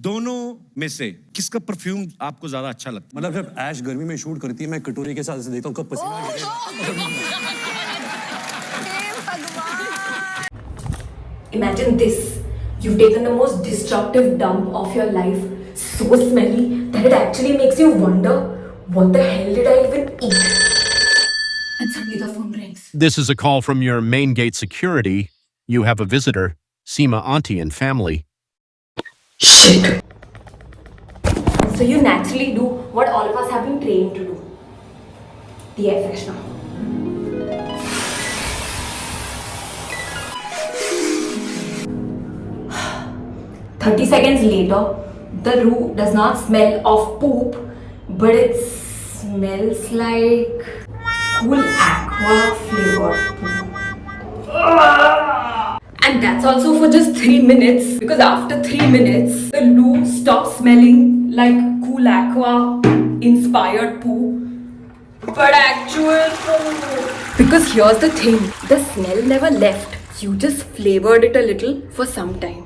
दोनों में से किसका परफ्यूम आपको ज्यादा अच्छा लगता है? मतलब जब ऐश गर्मी में शूट करती है, मैं कटोरी के साथ ऐसे देखता हूँ कब पसीना गिरेगा। Imagine this. You've taken the most destructive dump of your life, so smelly that it actually makes you wonder, what the hell did I even eat? And suddenly the phone rings. This is a call from your main gate security. You have a visitor, Seema auntie and family. Shit. So you naturally do what all of us have been trained to do. The air freshener. "30 seconds later, the room does not smell of poop, but it smells like cool aqua flavored poop. And that's also for just 3 minutes, because after 3 minutes, the loo stops smelling like cool aqua inspired poo, but actual poo. Because here's the thing, the smell never left. You just flavored it a little for some time.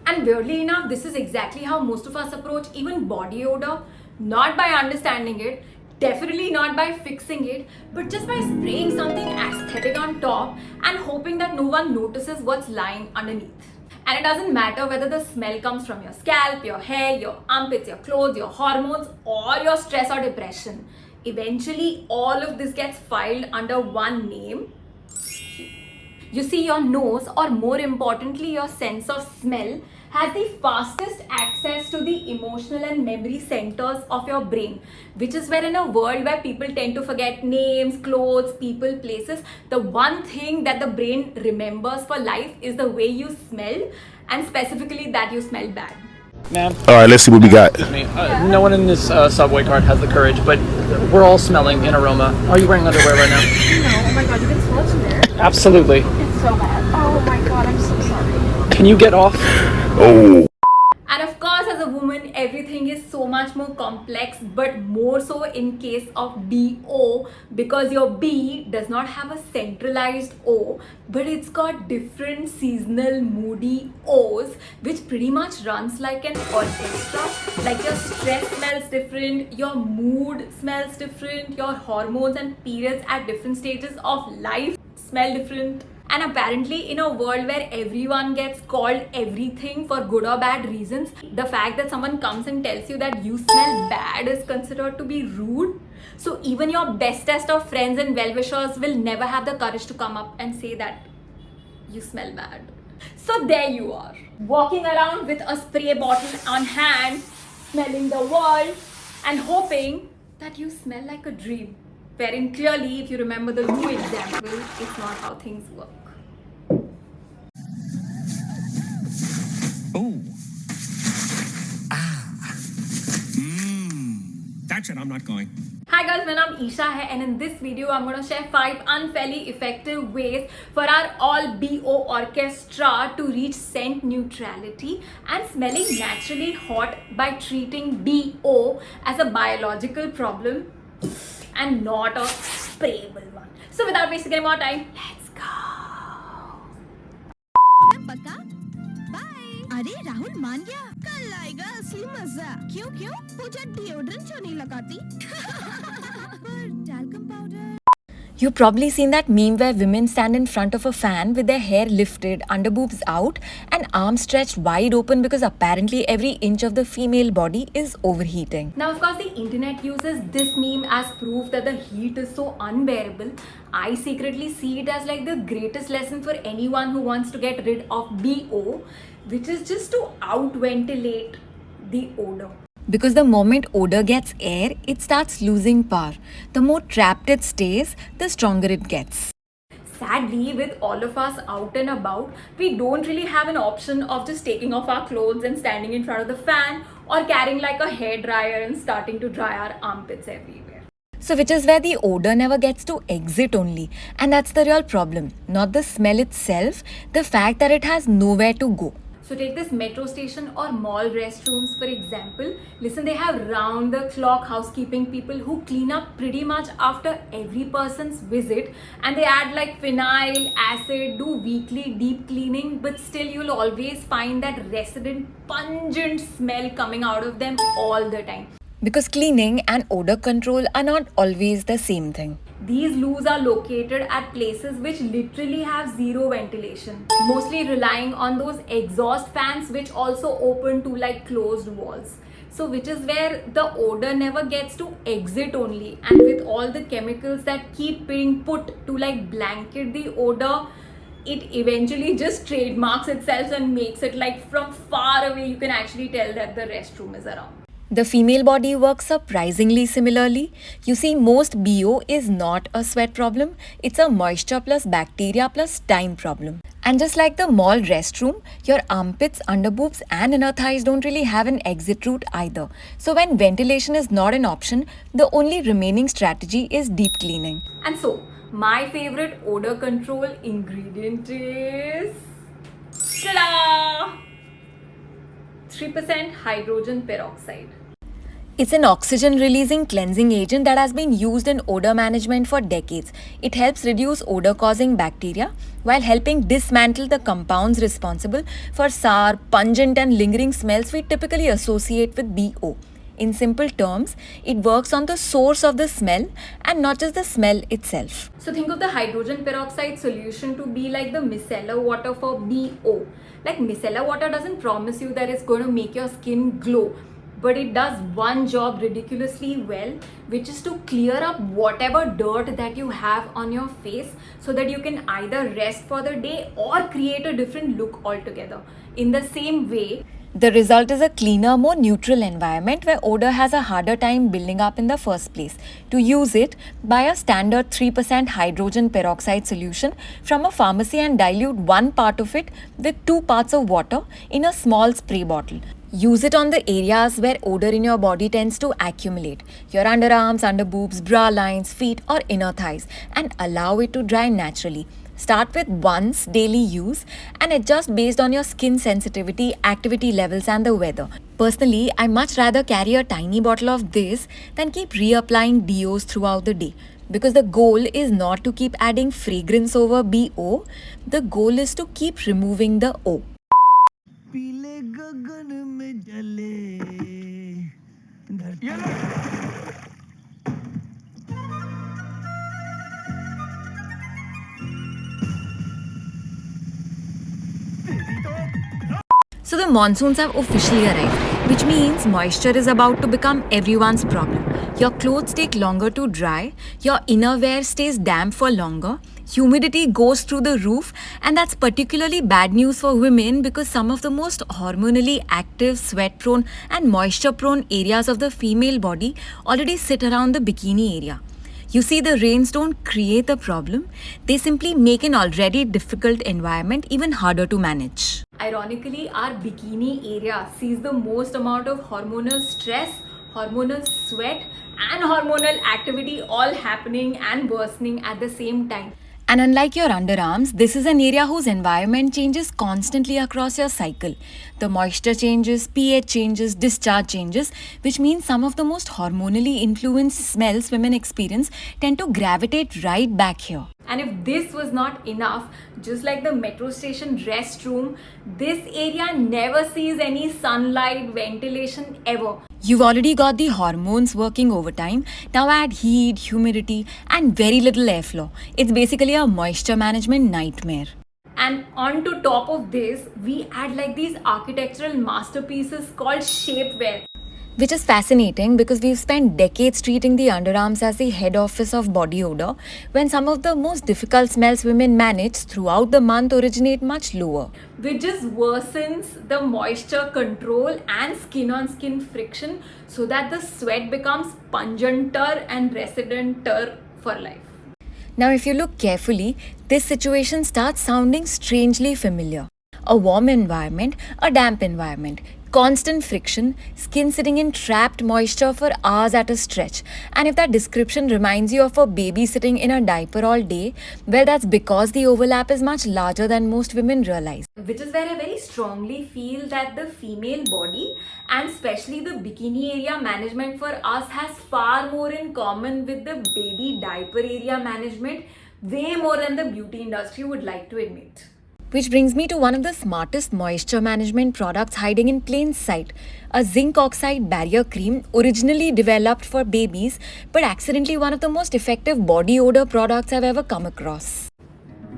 And weirdly enough, this is exactly how most of us approach even body odor. Not by understanding it, definitely not by fixing it, but just by spraying something aesthetic on top and hoping that no one notices what's lying underneath. And it doesn't matter whether the smell comes from your scalp, your hair, your armpits, your clothes, your hormones, or your stress or depression. Eventually, all of this gets filed under one name. You see, your nose, or more importantly, your sense of smell, has the fastest access to the emotional and memory centers of your brain, which is where, in a world where people tend to forget names, clothes, people, places, the one thing that the brain remembers for life is the way you smell, and specifically that you smell bad. Ma'am, All right, let's see what we got. no one in this subway cart has the courage, but we're all smelling an aroma. Are you wearing underwear right now? No, oh my god, you can smell it from there. Absolutely. It's so bad. Oh my god, I'm so sorry. Can you get off? Oh. And of course, as a woman, everything is so much more complex, but more so in case of BO, because your B does not have a centralized O, but it's got different seasonal moody O's, which pretty much runs like an orchestra. Like your stress smells different, your mood smells different, your hormones and periods at different stages of life smell different. And apparently, in a world where everyone gets called everything for good or bad reasons, the fact that someone comes and tells you that you smell bad is considered to be rude. So even your bestest of friends and well-wishers will never have the courage to come up and say that you smell bad. So there you are, walking around with a spray bottle on hand, smelling the world and hoping that you smell like a dream. Wherein clearly, if you remember the loo example, it's not how things work. Oh. Ah. That's it, I'm not going. Hi guys, my name is Isha hai, and in this video I'm going to share 5 unfairly effective ways for our all BO orchestra to reach scent neutrality and smelling naturally hot by treating BO as a biological problem and not a sprayable one. So without wasting any more time, let's go. पक्का bye. अरे राहुल मान गया, कल आएगा असली मजा। क्यों क्यों पूजा डिओड्रेंट क्यों नहीं लगाती? पर talcum powder. You've probably seen that meme where women stand in front of a fan with their hair lifted, underboobs out, and arms stretched wide open because apparently every inch of the female body is overheating. Now, of course, the internet uses this meme as proof that the heat is so unbearable. I secretly see it as like the greatest lesson for anyone who wants to get rid of BO, which is just to out-ventilate the odor. Because the moment odor gets air, it starts losing power. The more trapped it stays, the stronger it gets. Sadly, with all of us out and about, we don't really have an option of just taking off our clothes and standing in front of the fan, or carrying like a hairdryer and starting to dry our armpits everywhere. So which is where the odor never gets to exit only. And that's the real problem. Not the smell itself, the fact that it has nowhere to go. So take this metro station or mall restrooms for example. Listen, they have round the clock housekeeping people who clean up pretty much after every person's visit, and they add like phenyl, acid, do weekly deep cleaning, but still you'll always find that resident pungent smell coming out of them all the time. Because cleaning and odor control are not always the same thing. These loos are located at places which literally have zero ventilation, mostly relying on those exhaust fans which also open to like closed walls. So which is where the odor never gets to exit only, and with all the chemicals that keep being put to like blanket the odor, it eventually just trademarks itself and makes it like from far away you can actually tell that the restroom is around. The female body works surprisingly similarly. You see, most BO is not a sweat problem, it's a moisture plus bacteria plus time problem. And just like the mall restroom, your armpits, underboobs and inner thighs don't really have an exit route either. So when ventilation is not an option, the only remaining strategy is deep cleaning. And so, my favorite odor control ingredient is... ta-da! 3% hydrogen peroxide. It's an oxygen-releasing cleansing agent that has been used in odor management for decades. It helps reduce odor-causing bacteria while helping dismantle the compounds responsible for sour, pungent and lingering smells we typically associate with BO. In simple terms, it works on the source of the smell and not just the smell itself. So think of the hydrogen peroxide solution to be like the micellar water for BO. Like micellar water doesn't promise you that it's going to make your skin glow, but it does one job ridiculously well, which is to clear up whatever dirt that you have on your face so that you can either rest for the day or create a different look altogether. In the same way, the result is a cleaner, more neutral environment where odor has a harder time building up in the first place. To use it, buy a standard 3% hydrogen peroxide solution from a pharmacy and dilute 1 part of it with 2 parts of water in a small spray bottle. Use it on the areas where odor in your body tends to accumulate, your underarms, underboobs, bra lines, feet or inner thighs, and allow it to dry naturally. Start with once daily use and adjust based on your skin sensitivity, activity levels and the weather. Personally, I much rather carry a tiny bottle of this than keep reapplying deos throughout the day. Because the goal is not to keep adding fragrance over BO, the goal is to keep removing the O. So the monsoons have officially arrived, which means moisture is about to become everyone's problem. Your clothes take longer to dry, your innerwear stays damp for longer, humidity goes through the roof, and that's particularly bad news for women because some of the most hormonally active, sweat-prone and moisture-prone areas of the female body already sit around the bikini area. You see, the rains don't create the problem, they simply make an already difficult environment even harder to manage. Ironically, our bikini area sees the most amount of hormonal stress, hormonal sweat and hormonal activity all happening and worsening at the same time. And unlike your underarms, this is an area whose environment changes constantly across your cycle. The moisture changes, pH changes, discharge changes, which means some of the most hormonally influenced smells women experience tend to gravitate right back here. And if this was not enough, just like the metro station restroom, this area never sees any sunlight, ventilation ever. You've already got the hormones working overtime. Now add heat, humidity, and very little airflow. It's basically a moisture management nightmare. And on to top of this, we add like these architectural masterpieces called shapewear. Which is fascinating because we've spent decades treating the underarms as the head office of body odor, when some of the most difficult smells women manage throughout the month originate much lower. Which just worsens the moisture control and skin-on-skin friction so that the sweat becomes pungenter and residenter for life. Now if you look carefully, this situation starts sounding strangely familiar. A warm environment, a damp environment. constant friction, skin sitting in trapped moisture for hours at a stretch. And if that description reminds you of a baby sitting in a diaper all day, well, that's because the overlap is much larger than most women realize. Which is where I very strongly feel that the female body and especially the bikini area management for us has far more in common with the baby diaper area management, way more than the beauty industry would like to admit. Which brings me to one of the smartest moisture management products hiding in plain sight, a zinc oxide barrier cream originally developed for babies but accidentally one of the most effective body odor products I've ever come across.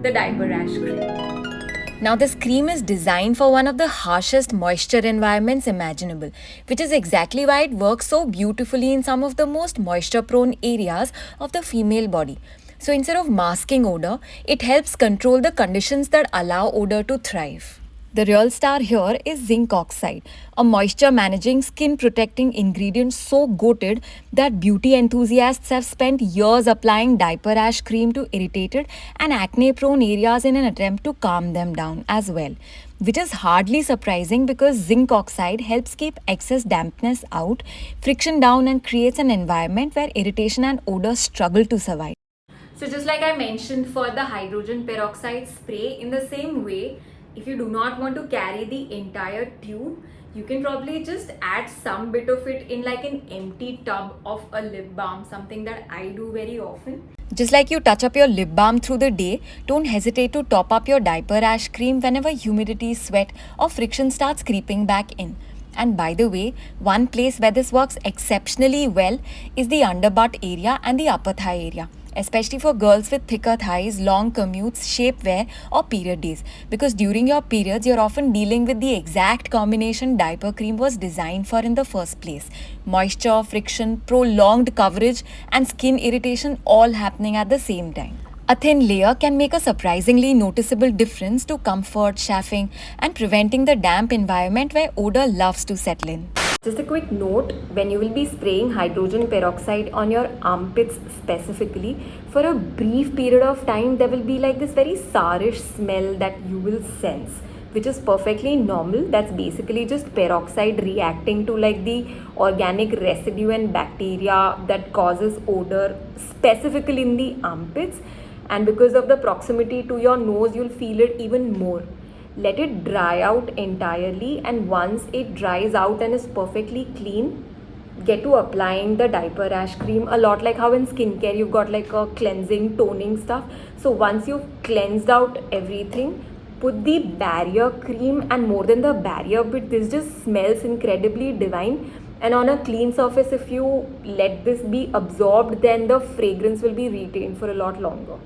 The diaper rash cream. Now this cream is designed for one of the harshest moisture environments imaginable, which is exactly why it works so beautifully in some of the most moisture prone areas of the female body. So instead of masking odor, it helps control the conditions that allow odor to thrive. The real star here is zinc oxide, a moisture managing skin protecting ingredient so goated that beauty enthusiasts have spent years applying diaper rash cream to irritated and acne prone areas in an attempt to calm them down as well. Which is hardly surprising because zinc oxide helps keep excess dampness out, friction down, and creates an environment where irritation and odor struggle to survive. So just like I mentioned for the hydrogen peroxide spray, in the same way, if you do not want to carry the entire tube, you can probably just add some bit of it in like an empty tub of a lip balm, something that I do very often. Just like you touch up your lip balm through the day, don't hesitate to top up your diaper rash cream whenever humidity, sweat, or friction starts creeping back in. And by the way, one place where this works exceptionally well is the underbutt area and the upper thigh area, especially for girls with thicker thighs, long commutes, shapewear, or period days. Because during your periods, you're often dealing with the exact combination diaper cream was designed for in the first place. Moisture, friction, prolonged coverage, and skin irritation all happening at the same time. A thin layer can make a surprisingly noticeable difference to comfort, chafing, and preventing the damp environment where odor loves to settle in. Just a quick note, when you will be spraying hydrogen peroxide on your armpits specifically, for a brief period of time there will be like this very sourish smell that you will sense, which is perfectly normal. That's basically just peroxide reacting to like the organic residue and bacteria that causes odor specifically in the armpits, and because of the proximity to your nose you'll feel it even more. Let it dry out entirely, and once it dries out and is perfectly clean, get to applying the diaper rash cream, a lot like how in skincare you've got like a cleansing, toning stuff. So once you've cleansed out everything, put the barrier cream, and more than the barrier bit, this just smells incredibly divine. And on a clean surface, if you let this be absorbed, then the fragrance will be retained for a lot longer.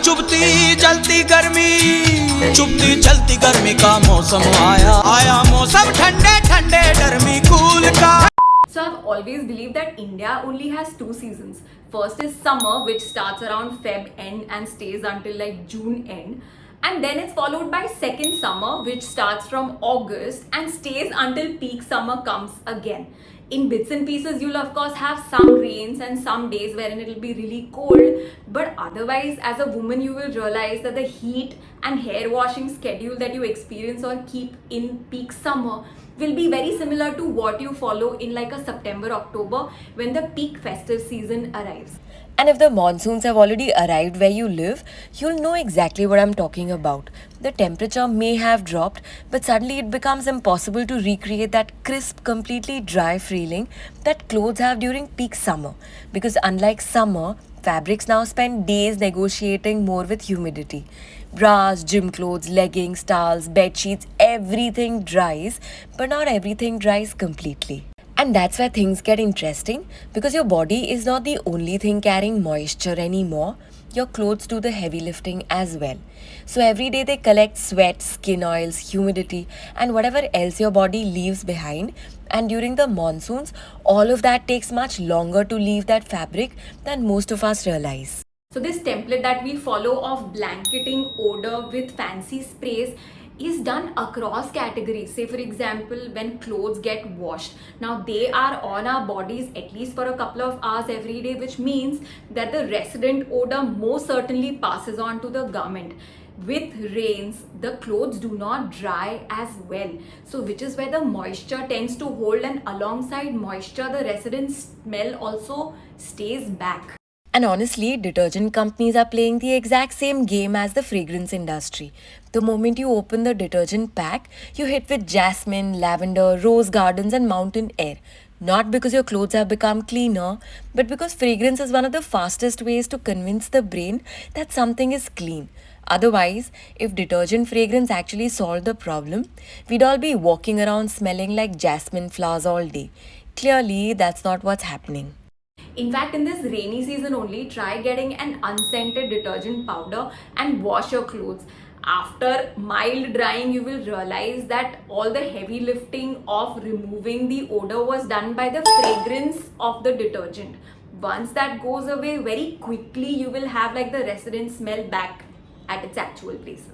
चुभती चलती गर्मी, चुभती चलती गर्मी का मौसम आया मौसम ठंडे ठंडे गर्मी कूल का. So I've always believed that India only has two seasons. First is summer, which starts around Feb end and stays until like June end. And then it's followed by second summer, which starts from August and stays until peak summer comes again. In bits and pieces, you'll of course have some rains and some days wherein it'll be really cold. But otherwise, as a woman, you will realize that the heat and hair washing schedule that you experience or keep in peak summer will be very similar to what you follow in like a September, October when the peak festive season arrives. And if the monsoons have already arrived where you live, you'll know exactly what I'm talking about. The temperature may have dropped, but suddenly it becomes impossible to recreate that crisp, completely dry feeling that clothes have during peak summer. Because unlike summer, fabrics now spend days negotiating more with humidity. Bras, gym clothes, leggings, towels, bed sheets, everything dries, but not everything dries completely. And that's where things get interesting, because your body is not the only thing carrying moisture anymore. Your clothes do the heavy lifting as well. So every day they collect sweat, skin oils, humidity, and whatever else your body leaves behind. And during the monsoons, all of that takes much longer to leave that fabric than most of us realize. So this template that we follow of blanketing odor with fancy sprays is done across categories. Say for example, when clothes get washed, now they are on our bodies at least for a couple of hours every day, which means that the resident odor most certainly passes on to the garment. with rains, the clothes do not dry as well. So which is where the moisture tends to hold, and alongside moisture, the resident smell also stays back. And honestly, detergent companies are playing the exact same game as the fragrance industry. The moment you open the detergent pack, you hit with jasmine, lavender, rose gardens, and mountain air. Not because your clothes have become cleaner, but because fragrance is one of the fastest ways to convince the brain that something is clean. Otherwise, if detergent fragrance actually solved the problem, we'd all be walking around smelling like jasmine flowers all day. Clearly, that's not what's happening. In fact, in this rainy season only, try getting an unscented detergent powder and wash your clothes. After mild drying, you will realize that all the heavy lifting of removing the odor was done by the fragrance of the detergent. Once that goes away, very quickly you will have like the resident smell back at its actual places.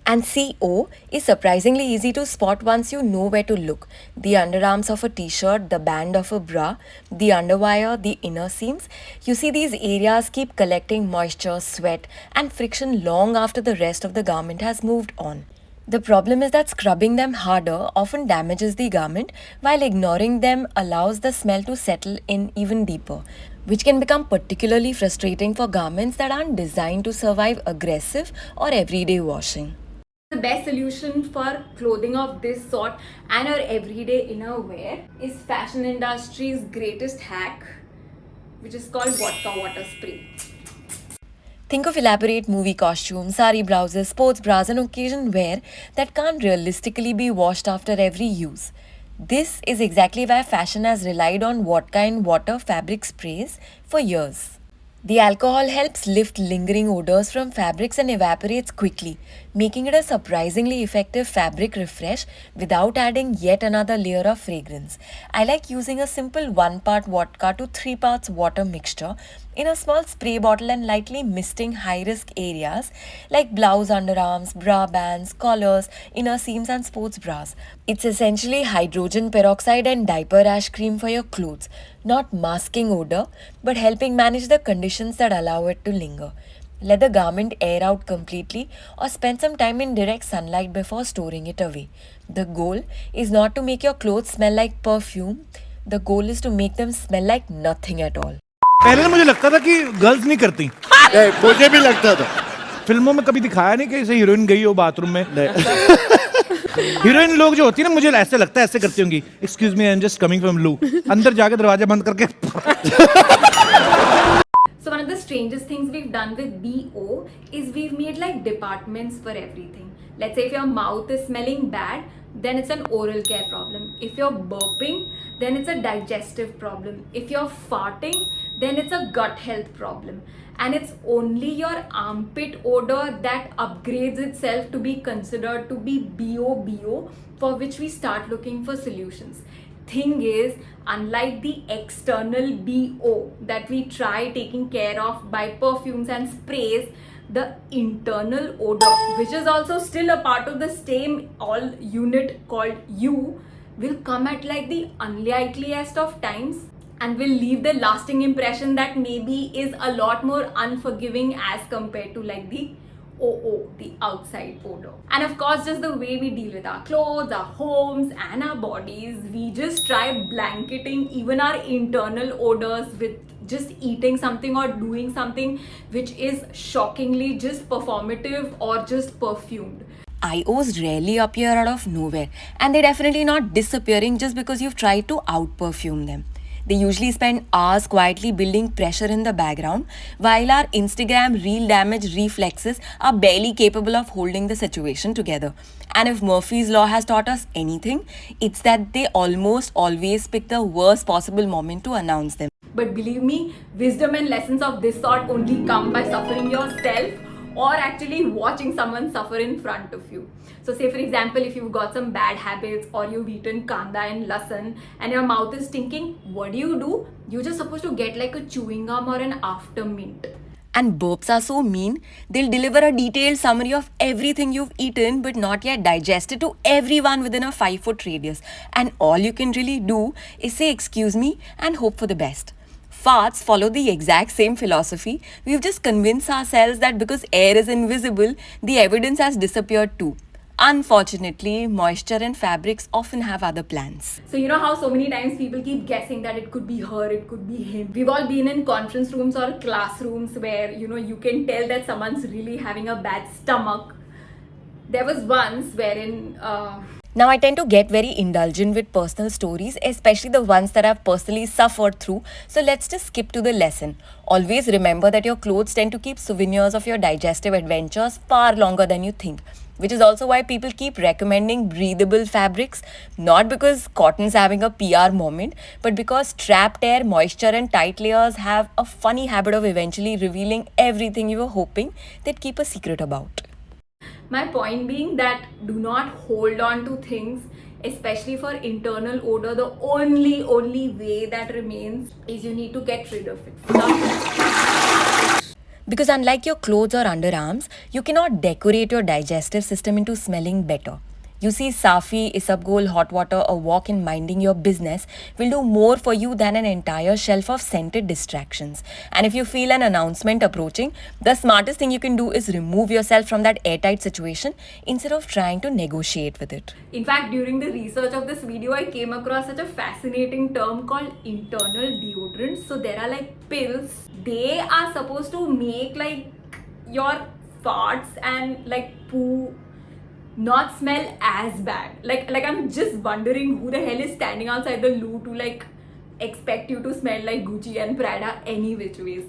And CO is surprisingly easy to spot once you know where to look. The underarms of a t-shirt, the band of a bra, the underwire, the inner seams. You see these areas keep collecting moisture, sweat, and friction long after the rest of the garment has moved on. The problem is that scrubbing them harder often damages the garment, while ignoring them allows the smell to settle in even deeper, which can become particularly frustrating for garments that aren't designed to survive aggressive or everyday washing. The best solution for clothing of this sort and our everyday inner wear is fashion industry's greatest hack, which is called vodka water spray. Think of elaborate movie costumes, sari blouses, sports bras, and occasion wear that can't realistically be washed after every use. This is exactly why fashion has relied on vodka and water fabric sprays for years. The alcohol helps lift lingering odors from fabrics and evaporates quickly, making it a surprisingly effective fabric refresh without adding yet another layer of fragrance. I like using a simple 1-part vodka to 3 parts water mixture in a small spray bottle and lightly misting high-risk areas like blouse underarms, bra bands, collars, inner seams and sports bras. It's essentially hydrogen peroxide and diaper rash cream for your clothes, not masking odor, but helping manage the conditions that allow it to linger. Let the garment air out completely or spend some time in direct sunlight before storing it away. The goal is not to make your clothes smell like perfume. The goal is to make them smell like nothing at all. पहले ना मुझे लगता था कि girls नहीं करती, मुझे भी लगता था। फिल्मों में कभी दिखाया नहीं कि ऐसे हीरोइन गई हो बाथरूम में। हीरोइन लोग जो होती है ना, मुझे ऐसे लगता है ऐसे करती होंगी, excuse me I am just coming from लू, अंदर जाके दरवाजा बंद करके। So one of the strangest things we've done with BO is we've made like departments for everything. Let's say if your mouth is smelling bad, then it's an oral care problem. If you're burping, then it's a digestive problem. If you're farting, then it's a gut health problem. And it's only your armpit odor that upgrades itself to be considered to be BO, for which we start looking for solutions. Thing is, unlike the external BO that we try taking care of by perfumes and sprays, the internal odor, which is also still a part of the same all unit called U, will come at like the unlikeliest of times and will leave the lasting impression that maybe is a lot more unforgiving as compared to like the OO, the outside odor. And of course, just the way we deal with our clothes, our homes and our bodies, we just try blanketing even our internal odors with just eating something or doing something which is shockingly just performative or just perfumed. IOs rarely appear out of nowhere, and they're definitely not disappearing just because you've tried to out-perfume them. They usually spend hours quietly building pressure in the background, while our Instagram reel damage reflexes are barely capable of holding the situation together. And if Murphy's Law has taught us anything, it's that they almost always pick the worst possible moment to announce them. But believe me, wisdom and lessons of this sort only come by suffering yourself or actually watching someone suffer in front of you. So say for example, if you've got some bad habits or you've eaten kanda and lasan and your mouth is stinking, what do? You're just supposed to get like a chewing gum or an after mint. And burps are so mean, they'll deliver a detailed summary of everything you've eaten but not yet digested to everyone within a 5-foot radius. And all you can really do is say excuse me and hope for the best. Farts follow the exact same philosophy. We've just convinced ourselves that because air is invisible, the evidence has disappeared too. Unfortunately, moisture and fabrics often have other plans. So you know how so many times people keep guessing that it could be her, it could be him. We've all been in conference rooms or classrooms where, you know, you can tell that someone's really having a bad stomach. There was once wherein Now, I tend to get very indulgent with personal stories, especially the ones that I've personally suffered through. So let's just skip to the lesson. Always remember that your clothes tend to keep souvenirs of your digestive adventures far longer than you think. Which is also why people keep recommending breathable fabrics, not because cotton's having a PR moment, but because trapped air, moisture and tight layers have a funny habit of eventually revealing everything you were hoping they'd keep a secret about. my point being that do not hold on to things, especially for internal odor. The only way that remains is you need to get rid of it. Because unlike your clothes or underarms, you cannot decorate your digestive system into smelling better. You see, Safi, Isabgol, hot water, a walk in minding your business will do more for you than an entire shelf of scented distractions. And if you feel an announcement approaching, the smartest thing you can do is remove yourself from that airtight situation instead of trying to negotiate with it. In fact, during the research of this video, I came across such a fascinating term called internal deodorant. So there are like pills. They are supposed to make like your farts and like poo not smell as bad. Like I'm just wondering who the hell is standing outside the loo to like expect you to smell like Gucci and Prada any which ways.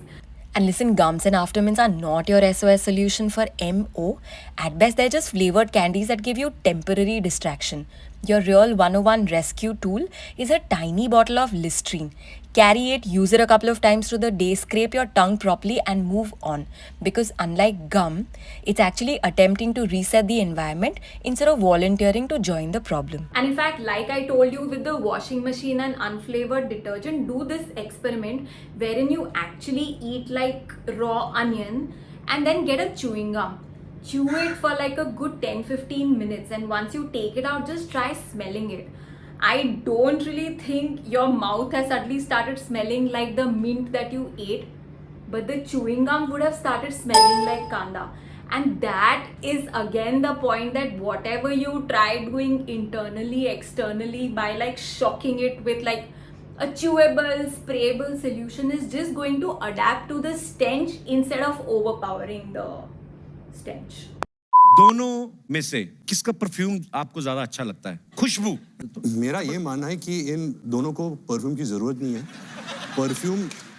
And listen, gums and aftermints are not your SOS solution for MO. At best, they're just flavored candies that give you temporary distraction. Your real 101 rescue tool is a tiny bottle of Listerine. Carry it, use it a couple of times through the day, scrape your tongue properly and move on. Because unlike gum, it's actually attempting to reset the environment instead of volunteering to join the problem. And in fact, like I told you with the washing machine and unflavored detergent, do this experiment wherein you actually eat like raw onion and then get a chewing gum. Chew it for like a good 10-15 minutes, and once you take it out, just try smelling it. I don't really think your mouth has suddenly started smelling like the mint that you ate, but the chewing gum would have started smelling like kanda. And that is again the point, that whatever you try doing internally, externally, by like shocking it with like a chewable, sprayable solution, is just going to adapt to the stench instead of overpowering the stench. दोनों में से किसका perfume आपको ज्यादा अच्छा लगता है? खुशबू। मेरा ये मानना है कि इन दोनों को परफ्यूम की जरूरत नहीं है। परफ्यूम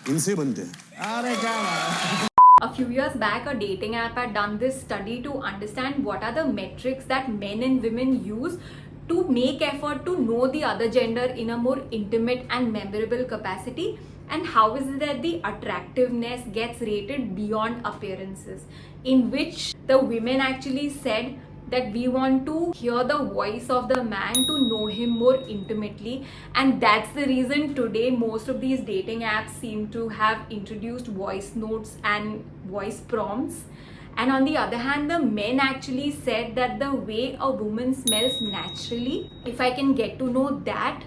इनसे बनते हैं। अरे क्या बात। A few years back, a dating app had done this study to understand what are the metrics that men and women use to make effort to know the other gender in a more intimate and memorable capacity, and how is it that the attractiveness gets rated beyond appearances, in which the women actually said that we want to hear the voice of the man to know him more intimately. And that's the reason today most of these dating apps seem to have introduced voice notes and voice prompts. And on the other hand, the men actually said that the way a woman smells naturally, if I can get to know that,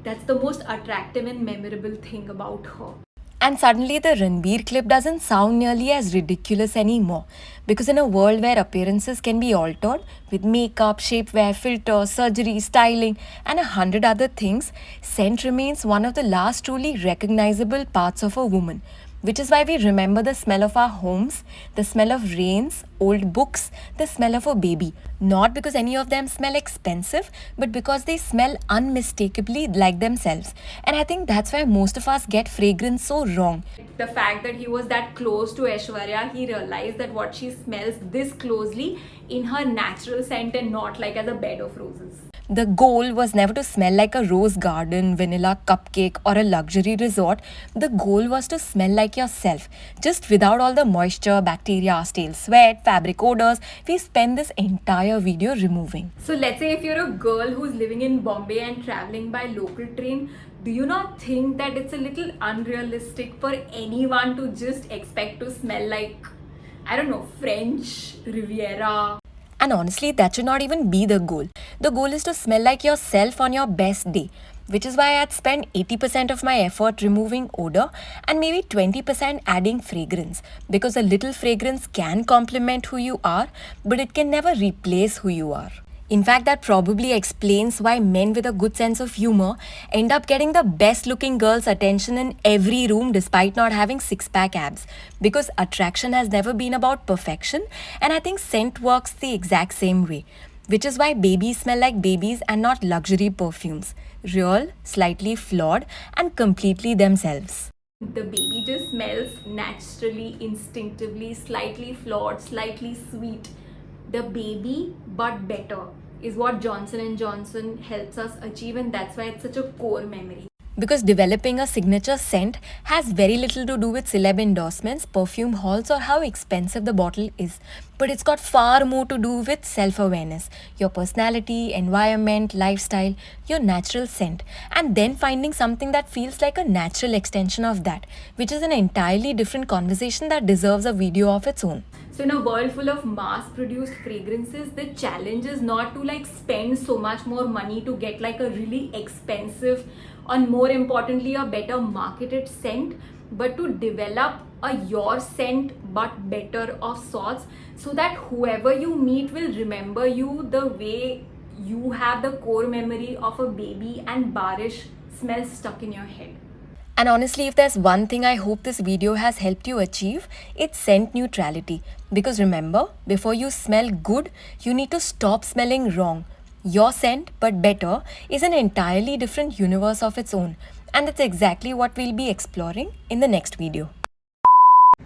that's the most attractive and memorable thing about her. And suddenly the Ranbir clip doesn't sound nearly as ridiculous anymore. Because in a world where appearances can be altered with makeup, shapewear, filter, surgery, styling and 100 other things, scent remains one of the last truly recognizable parts of a woman. Which is why we remember the smell of our homes, the smell of rains, old books, the smell of a baby. Not because any of them smell expensive, but because they smell unmistakably like themselves. And I think that's why most of us get fragrance so wrong. The fact that he was that close to Aishwarya, he realized that what she smells this closely in her natural scent and not like as a bed of roses. The goal was never to smell like a rose garden, vanilla cupcake or a luxury resort. The goal was to smell like yourself, just without all the moisture, bacteria, stale sweat, fabric odors we spend this entire video removing. So let's say if you're a girl who's living in Bombay and traveling by local train, do you not think that it's a little unrealistic for anyone to just expect to smell like, I don't know, French Riviera? And honestly, that should not even be the goal. The goal is to smell like yourself on your best day. which is why I'd spend 80% of my effort removing odor and maybe 20% adding fragrance, because a little fragrance can complement who you are, but it can never replace who you are. In fact, that probably explains why men with a good sense of humor end up getting the best looking girls' attention in every room despite not having six-pack abs. Because attraction has never been about perfection, and I think scent works the exact same way. Which is why babies smell like babies and not luxury perfumes. Real, slightly flawed, and completely themselves. The baby just smells naturally, instinctively, slightly flawed, slightly sweet. The baby but better is what Johnson & Johnson helps us achieve, and that's why it's such a core memory. Because developing a signature scent has very little to do with celeb endorsements, perfume hauls, or how expensive the bottle is. But it's got far more to do with self-awareness, your personality, environment, lifestyle, your natural scent, and then finding something that feels like a natural extension of that, which is an entirely different conversation that deserves a video of its own. So in a world full of mass-produced fragrances, the challenge is not to like spend so much more money to get like a really expensive, and more importantly a better marketed scent, but to develop a your scent but better of sorts, so that whoever you meet will remember you the way you have the core memory of a baby and barish smell stuck in your head. And honestly, if there's one thing I hope this video has helped you achieve, it's scent neutrality. Because remember, before you smell good, you need to stop smelling wrong. Your scent, but better, is an entirely different universe of its own. And that's exactly what we'll be exploring in the next video.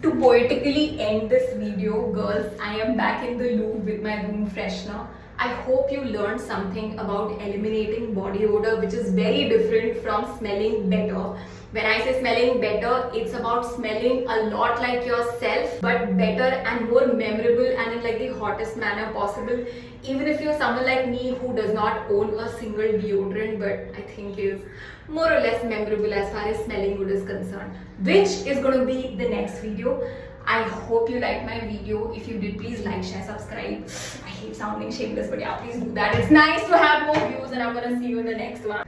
To poetically end this video, girls, I am back in the loop with my room freshener. I hope you learned something about eliminating body odor, which is very different from smelling better. When I say smelling better, it's about smelling a lot like yourself, but better and more memorable and in like the hottest manner possible. Even if you're someone like me who does not own a single deodorant, but I think is more or less memorable as far as smelling good is concerned, which is going to be the next video. I hope you liked my video. If you did, please like, share, subscribe. I hate sounding shameless, but yeah, please do that. It's nice to have more views, and I'm going to see you in the next one.